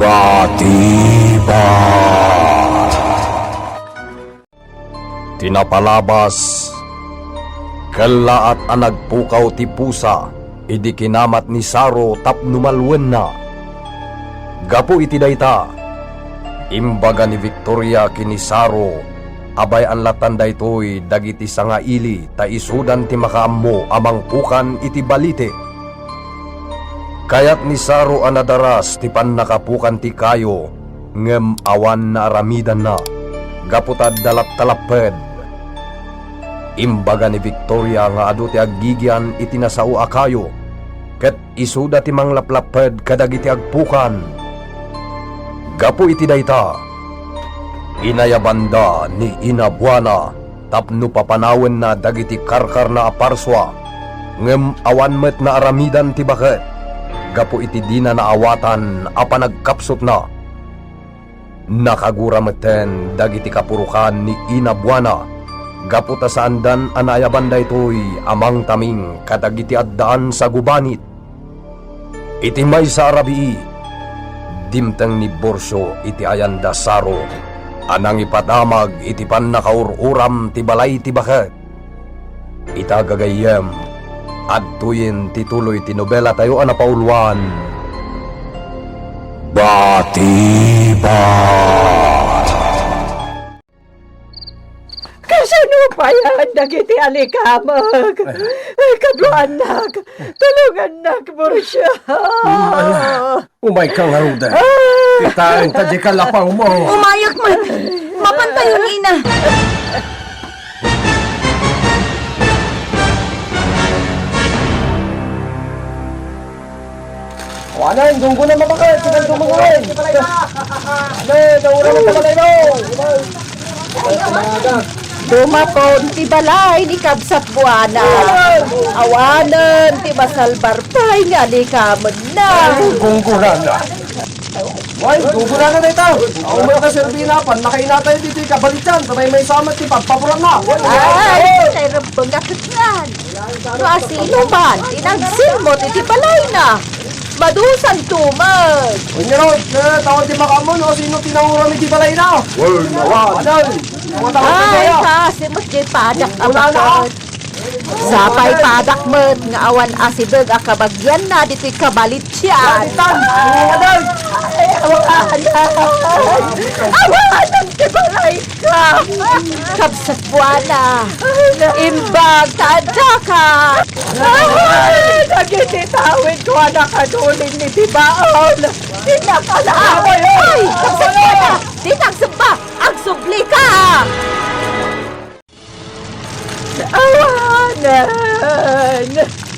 Batiba. Tinapalabas kalaat ang nagpukaw ti pusa, idi kinamat ni Saro tapnumalwen na. Gapu iti dayta, imbaga ni Victoria kini Saro, abay ang latan daytoy dagiti sangaili ta isudan ti makaammo amang pukan iti balite. Kayat ni Saro anadaras ti pannakapukan ti kayo, ngem awan na aramidan na, gaputad dalat talaped. Imbaga ni Victoria nga adu ti aggigyan iti nasao akayo, ket isuda ti manglaplaped kadagiti agpukan. Gapu iti dayta, inayabanda ni Ina Buana tapno papanawen na dagiti karkar na aparswa, ngem awan met na aramidan ti baket. Gapu iti dina na awatan apa nagkapsot na. Nakagura meten dagiti kapurukan ni Ina Buana, gapu ta saandan anayabanda ito'y amang taming kadagiti addaan sa gubanit. Iti may sa arabii, dimteng ni Borsyo iti ayanda Saro, anang ipatamag iti pan nakaururam ti balay ti baket. Itagagayem, adtuyin tituloy ti nobela tayo anapaulwan. Batiba. Kasano pa yan, dagiti alikamag? Kabluanak, tulunganak mo siya. Umay kang haruda. Kita ang tadi kalapaw mo. Umayak man! Mapantay yung ina! Wala, dunggo na mabakit. Sigal dumungawin. Ano, naura mo sa balay mo. Dumapon ti balay ni Kabsat Buana. Awanan ti masalbarpay nga ni kamon na. Gungguran na. Why, gungguran na na ito. Ako mo ka servina pan. Nakainatay dito yung kabalitan. Sabay may samat ti pagpapuran na. Ay, say rambang nakatyan. No asino man, tinagsin mo ti balay na. Madusan tumag. Huwag niyo ron, tawag di makamon o sino tinawuran ni di balay na. Wala, nawan. Ay, kasi mas di padak abakat. Sapay padak met nga awan asibag akabagyan na dito'y kabalit siya. Ay, awanan ti balay ka. Kabsat Buana, imbag taadya ka. Ay, nagititawid ko na kaduling ni Tibaon. Tinapalaway. Ay, Kabsat Buana, tinagsampa, ang subli ka.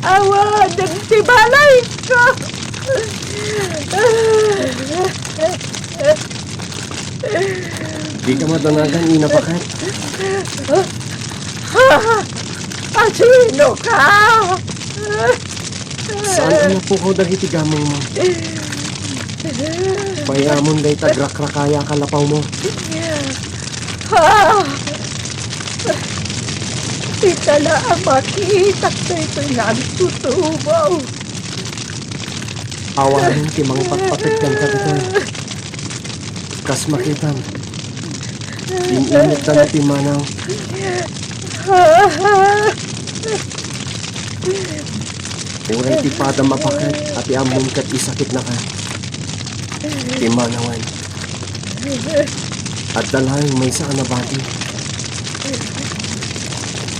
Awanan ti balay ka. Di ka madanagan, ina pakat. Sino ka? Saan ka napukaw dagiti gamang mo? Payamon day tagrakrakaya kalapaw mo. Itala ang makita sa ito'y nagtutubaw. Awanin ti mga pagpapigkan ka dito. Kas makitan. Ininit ka na ti manaw. Uray ti pada mapakat at iamon kat isakit na ka. Ti manawan. At dalahang may saan na bati.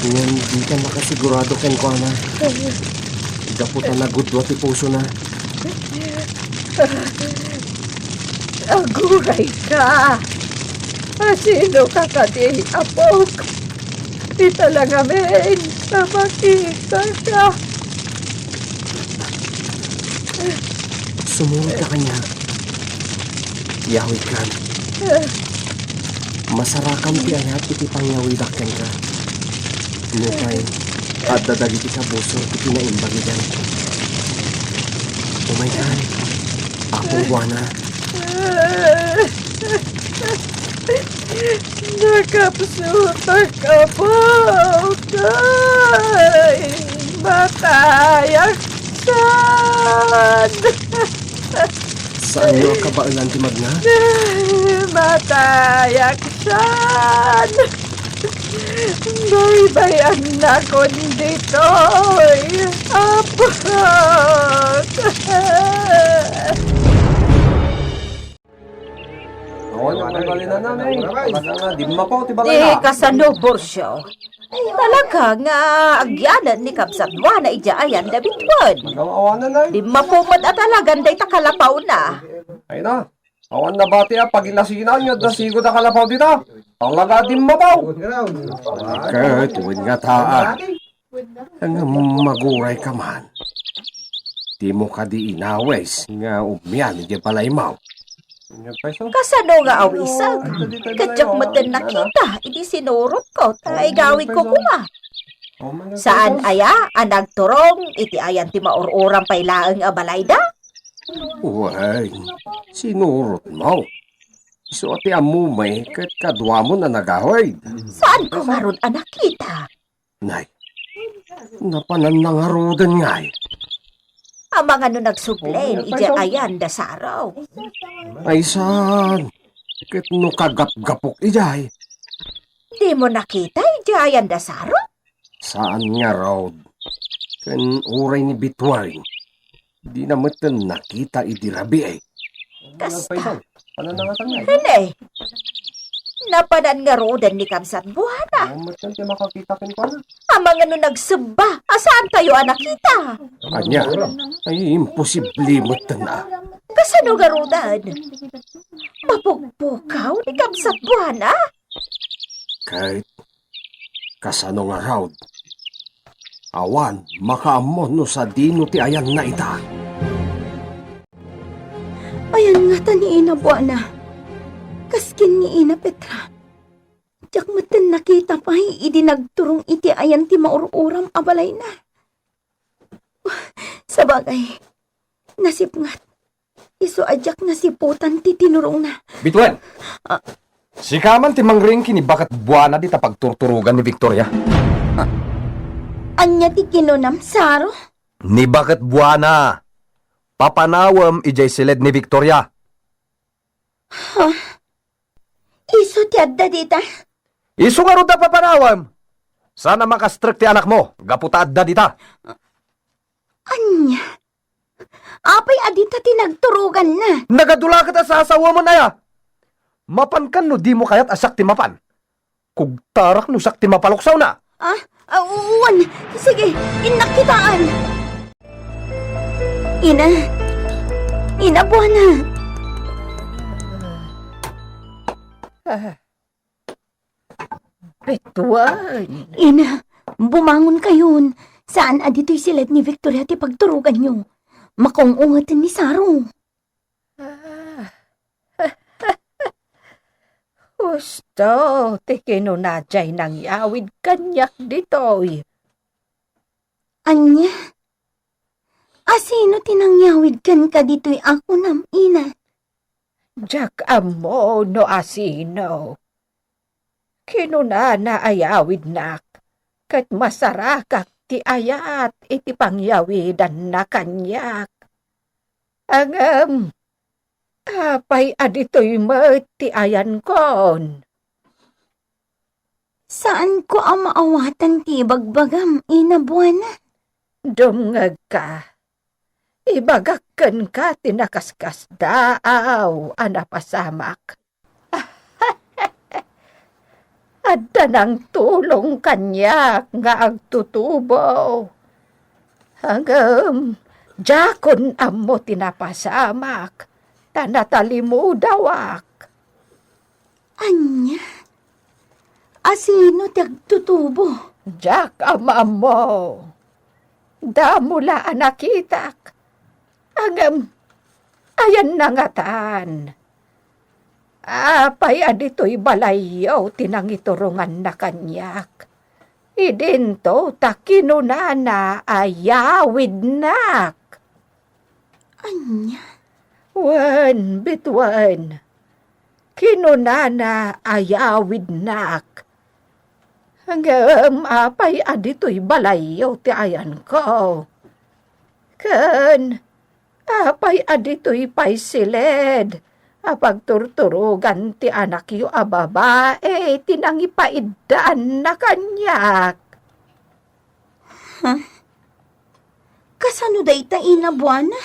Ngayon di ka nakasigurado ken ko na. Gaputan na gudwa ti puso na. Aguray ka. Sino ka kadi, apok? Itala ngamin na makita ka. Sumunod ka kanya. Yahoy kan. Masarakan ti ayat iti pangyawidakan ka. Nukay, at dadagiti sa buso iti naimbagidan. Umaykan, akong buwana. Nakapsutak ka po kay matayaksan. Saan niyo ang kabailan ti Magna? Matayak siyan. Baybayan na ko dito. Apo. Oo, nakalali na namin. Talaga nga, di mapaw ti balay Di na. kasano, Borsyo. Talaga nga, agyanan ni Kapsatwa na ijaayan na bitwan. Nagawawanan na Di mapumad at talagan day takalapaw na. Ay na. Awan na bati pag inasinan nyo, dasigod na kalapaw dito. Talaga di mapaw. Kaya, tuwid nga taa. Ang maguray ka man. Di mo ka di inawes. Nga umyan, di palay mau. Kasano nga awisag? Kadyak matan nakita, idi sinurot ko, tay gawid ko kuma. Saan aya, anag turong, iti ayan ti maururang pailaang abalayda? Uy, sinurot mo. So ati amumay, kat kadwa mo na nagahoy. Saan ko nga ron nakita? Nay, napanan na nga rodan nga eh. Ang mga no nagsublen, iti ayan da saraw. Ay san, kat no kagap-gapok ijay. Di mo nakita, iti ayan da saraw? Saan nga raw? Kan uray ni Bitwaring. Di na matan nakita idirabi eh. Kasta. Hindi. Napanan nga rodan ni Kamsat Buhana. Ang mga no nagsuba, asaan tayo nakita? Anya, ay imposible matan na. Kasano nga rodan? Mapugpukaw ni Kamsat Buhana? Kahit kasano nga raw. Awan, makaamon no sa dino ti ayan na ita. Ayan nga ta ni Ina Buana. Kaskin ni Ina Petra. Diyak matan nakita pa idi nagturong iti ayan ti maururam abalay na. Sa bagay, nasipngat. Iso adyak nasiputan ti tinurong na. Bitwen! Si Kaman ti Mangring kini bakat buwana di pagturturugan ni Victoria. Anya ti kinunam, Saro? Ni bakat buwana. Papanawam ijay silid ni Victoria. Iso ti adda dita. Isu nga ron ta papanawam. Sana makastrict ti anak mo. Gaputa adda dita. Anya? Apay adita ti nagturugan na. Nagadula ka ta sa asawa mo na ya. Mapan kan no di mo kayat asak ti mapan. Kugtarak no sak ti mapaluksaw na. Uwan. Sige, inakitaan. Ina Buana. Betuan. Ina, bumangon kayon. Saan adito'y silid ni Victoria ti pagturugan nyo? Makong-ungatan ni Saro. Gusto, ti kinunadjay nang yawid kanyak ditoy. Anya? Asino tinangyawid kan ka dito'y ako nam, Ina? Jak amo no asino. Kinunana ayawid nak. Kat masarakak ti ayat iti pangyawidan na kanyak. Angam. Apay adito'y ti ayan kon. Saan ko ang maawatan ti bagbagam, Ina Buana? Dumngag ka. Ibagakan ka tinakaskas daaw, anapasamak. Adda ng tulong kanyak nga agtutubo. Hanggang jakon amo tinapasamak. Tanatalimudawak. Anya? Asino ti agtutubo? Jak ama mo. Damula anakitak. Agam, ayan nangatan. Apay adito'y balayaw tinangiturungan na kanyak. Idinto takinunana ayawid nak. Anya? Wan, bitwan. Kinunana ayawid nak. Hanggang apay adito'y balayaw ti ayan ko. Kan, Apay adito'y pay siled. Apag turturugan ti anak yu a babae, tinangipaidaan na kanyak. Kasano day ta ina buwana?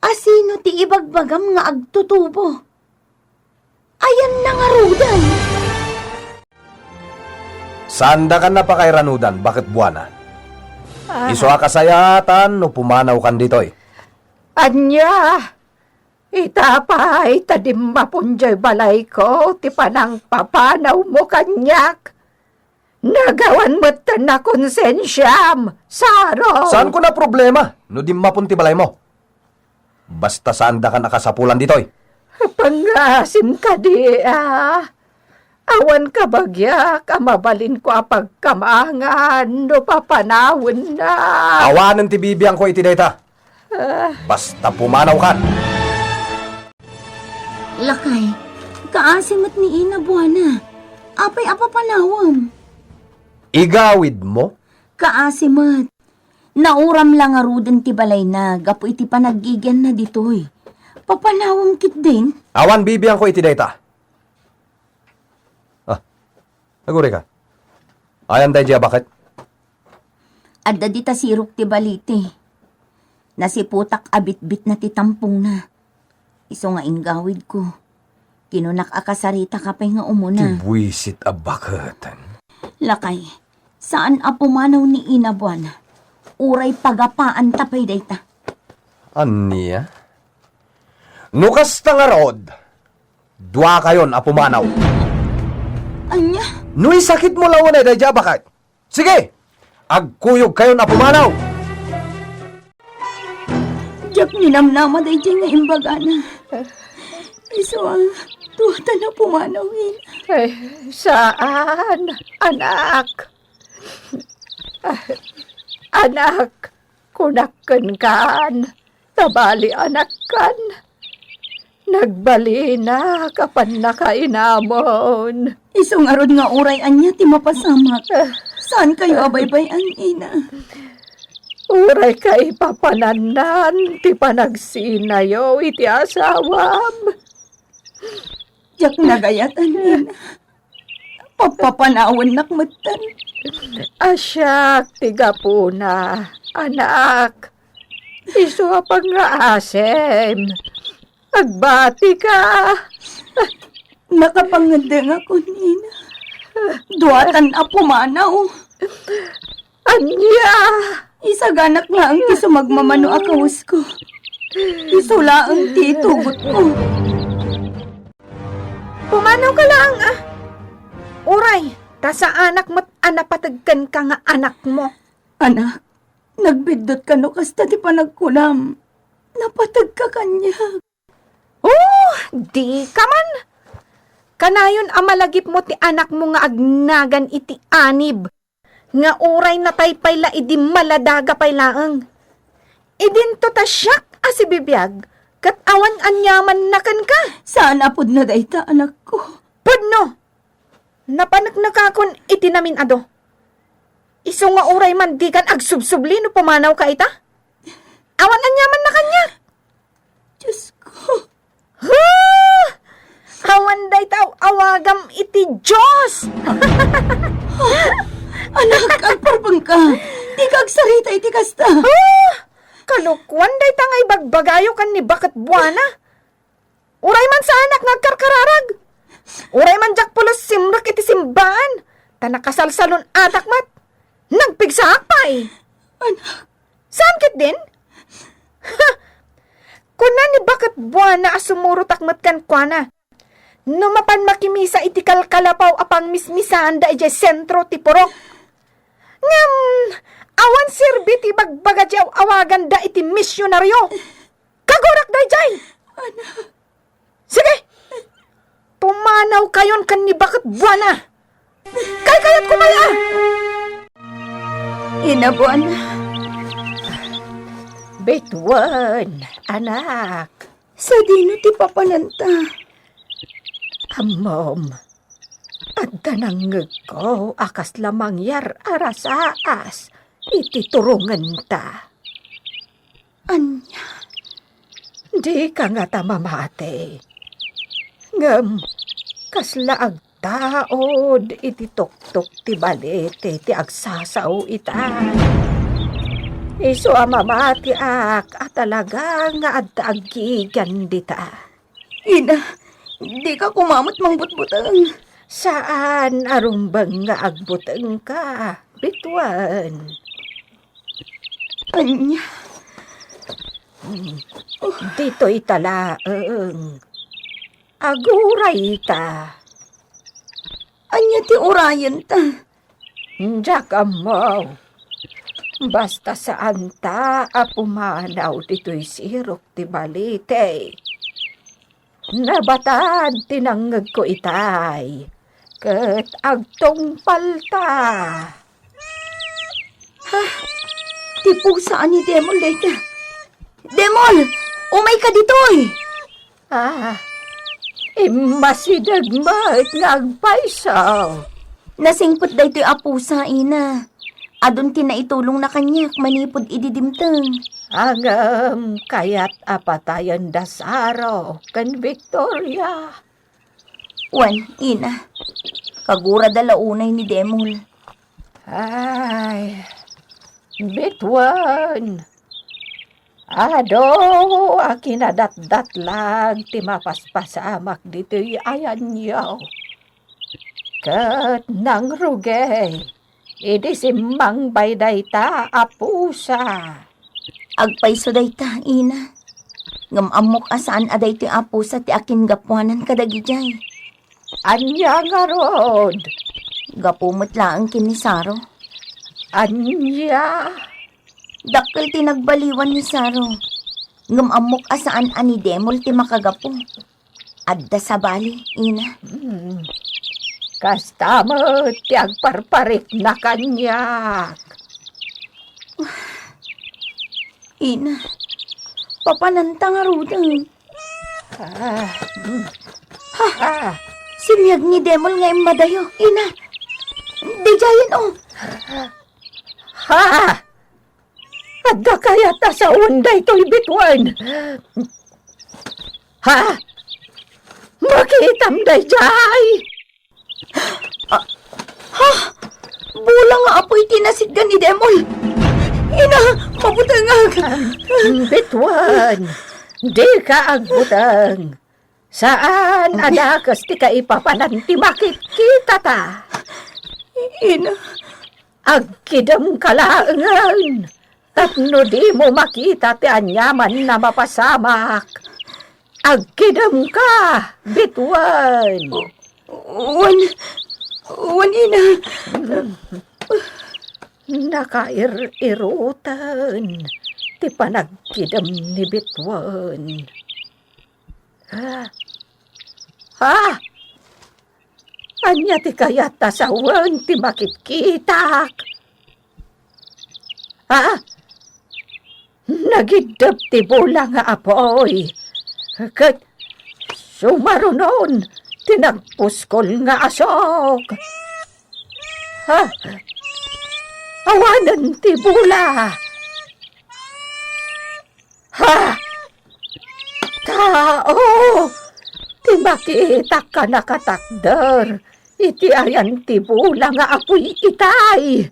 Asino ti ibagbagam nga agtutubo? Ayan na nga rudan. Sanda ka na pa kay Ranudan, bakit buwana? Iso kasayatan no pumanaw kan ditoy. Anya, itapay tadim mapunjay balay ko, ti panang papanaw mo kanyak. Nagawan mo na konsensyam, Saro. Saan ko na problema? No di mapunti balay mo. Basta sanda ka nakasapulan ditoy. Pangasim ka di Awan ka bagyak, mabalin ko apagkamangan, no papanawin na. Awanan ti bibiyang ko iti dayta. Basta pumanaw kan. Lakay, kaasimat ni ina buwana. Apay apa panawam? Igawid mo? Kaasimat. Nauram lang nga rudan ti balay na, gapo iti panagigyan na ditoy. Papanawam kit din. Awan bibiyang ko iti dayta. Naguri ka. Ayan tayo bakit? Adda di ta sirok ti baliti. Nasiputak abit-bit na ti tampong na. Iso nga ingawid ko. Kinunak akasarita ka pa nga umuna. Tibwisit a bakatan. Lakay, saan apumanaw ni ina buwana? Uray pagapaan tapay dayta. Aniya? Nukas ta nga rod. Dua kayon apumanaw. Anya? Nuy sakit mo lawan ay dadya bakit? Sige! Agkuyog kayo na pumanaw! Diyak ninamnama day dyan nga imbaga na. Iso ang tuwata na pumanawin. Saan, anak? Anak, kunakan kan, tabali anak kan. Nagbali na kapan nakainamon. Isong arod nga uray anya ti mapasamak. Saan kayo abaybay-an ina? Uray kay papananan, ti panagsinayo, iti asawam. Diyak nagayatan ina. Papapanawan nakmatan. Asyak, tiga po na, anak. Iso pang nga asem. Agbati ka. Nakapangandang ako nina. Duwatan apumanaw. Anya! Isaganak lang ti sumagmamano akawus ko. Isula ang ti tugot ko. Pumanaw ka lang Uray, ta sa anak mo't anapatagkan ka nga anak mo. Anak, nagbidot ka no kasta ti panagkulam. Napatag ka kanya. Oh, di ka man. Kanayon amalagip mo ti anak mo nga agnagan iti anib. Nga uray na taypay la idi maladaga pay laang. Idin to ta syak si bibiyag. Kat awan anyaman nakan ka. Saan apod na dayta anak ko? Pudno! Napanagnakakon iti namin ado. Iso nga uray man di kan agsubsubli no pumanaw ka ita. Awan anyaman na kanya. Diyos ko. Awan day taw awagam iti Diyos. Anak, agparbang ka. Di ka agsarita iti kasta. Kalukwan day tangay bagbagayo kan ni bakat buwana. Uray man sa anak nagkarkararag. Uray man jak pulos simrak iti simbahan. Tanakasalsalon atak mat. Nagpigsaak pa Anak, Saan kit din? Kuna ni bakat buwana asumurutak mat kan kuana. Numapan makimisa iti kalkalapaw apang mismisaan da ijay sentro ti purok. Ngam, awan sirbi ti bagbaga jaw awagan da iti misyonaryo. Kagurak da ijay. Sige, pumanaw kayon kan ni bakat buwana. Kayat kumaya. inabuan. Betwan, anak. Sa dino ti papananta. Mom, at tanangag ko akas lamang yar arasaas, iti turungan ta. Anya, di ka nga tamamate. Ngam, kasla agtaod iti tuktok ti balete ti agsasaw itan. Iso amamati ak at talaga nga adta agkigan dita. Ina, di ka kumamot mang butbutang. Saan arumbang nga agbuteng ka, bituan? Anya, Dito'y talaeng. Aguray ta. anya ti orayan ta. Diyak mo. Basta saan ta apumanaw dito'y sirok ti balite. Nabatad tinangag ko itay. Ket agtungpal ta. Ti pusaan ni Demol dayta. Demol, umay ka ditoy. Masidagmat nga agpaisaw. Nasingpot daytoy apusa, ina. Adun tinaitulong na kanyak, manipod ididimteng. Angam kayat apatayan dasaro kan Victoria. Wan, ina. Kagura dalaunay ni Demol. Ay, bituan. Ado, akinadat-dat lang ti mapaspasamak dito'y ayan yaw. Kat nang rugay, idi simang bayday ta apusa. Agpaiso dayta, ina. Ngamamok asaan aday ti apusa ti akin gapuanan kadagijay. Anya nga rod. Gapumot laang kinisaro. Anya. Dakkel ti nagbaliwan ni Saro. Ngamamok asaan ani Demol ti makagapo. Adda sa bali, ina. Kastamot ti agparparik na kanyak. Ina, papananta nga rudang. Simyag ni Demol nga imadayo, ina. Dijayan o. Ha! Adda kaya ta sa unday to'y bituan. Ha! Makitam day jay! Bulang nga apoy tinasidgan ni Demol. Ina, mabutangag. Bituan, di ka agbutang. Saan adakas ti ka ipapananti makikita ta? Ina, Agkidam kalaangan. Tapno di mo makita ti anyaman na mapasamak. Agkidam ka, bituan. wan ina. Nakair-irutan ti panagkidam ni bituan. Ha? Anya ti kayata sawan ti makitkitak. Ha? Nagidap ti bula nga apoy. Kat sumarunon tinagpuskol nga asok. Ha? Awanan ti bula. Ha? Tao! Ti makita ka nakatakder. Iti ayan ti bula nga apoy itay.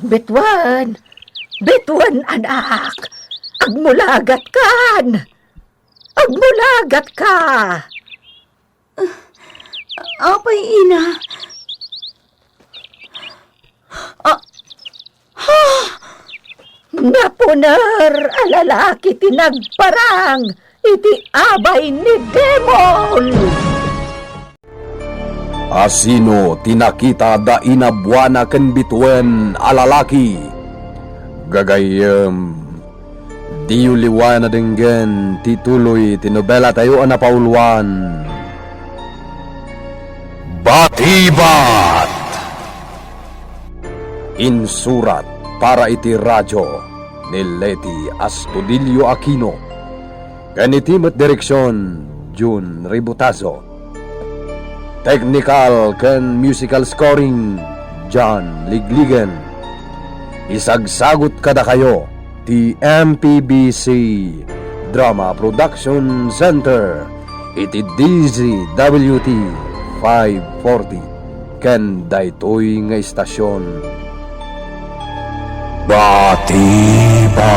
Bituan! Bituan, anak! Agmulagat kan! Agmulagat ka! Apay, ina. Napunar alalaki tinagparang iti abay ni Demol! Asino tinakita da inabuana ken bituan alalaki. Gagayem, di uliwan na denggen tituloy tinobela tayo na pauluan. Batibat! Insurat para iti radyo ni Leti Astudillo Aquino. Kanitimat direksyon June Ributazo. Technical ken musical scoring John Ligligan. Isagsagot kada kayo ti MPBC Drama Production Center iti DZWT 540 ken daytoy nga istasyon. Batiba.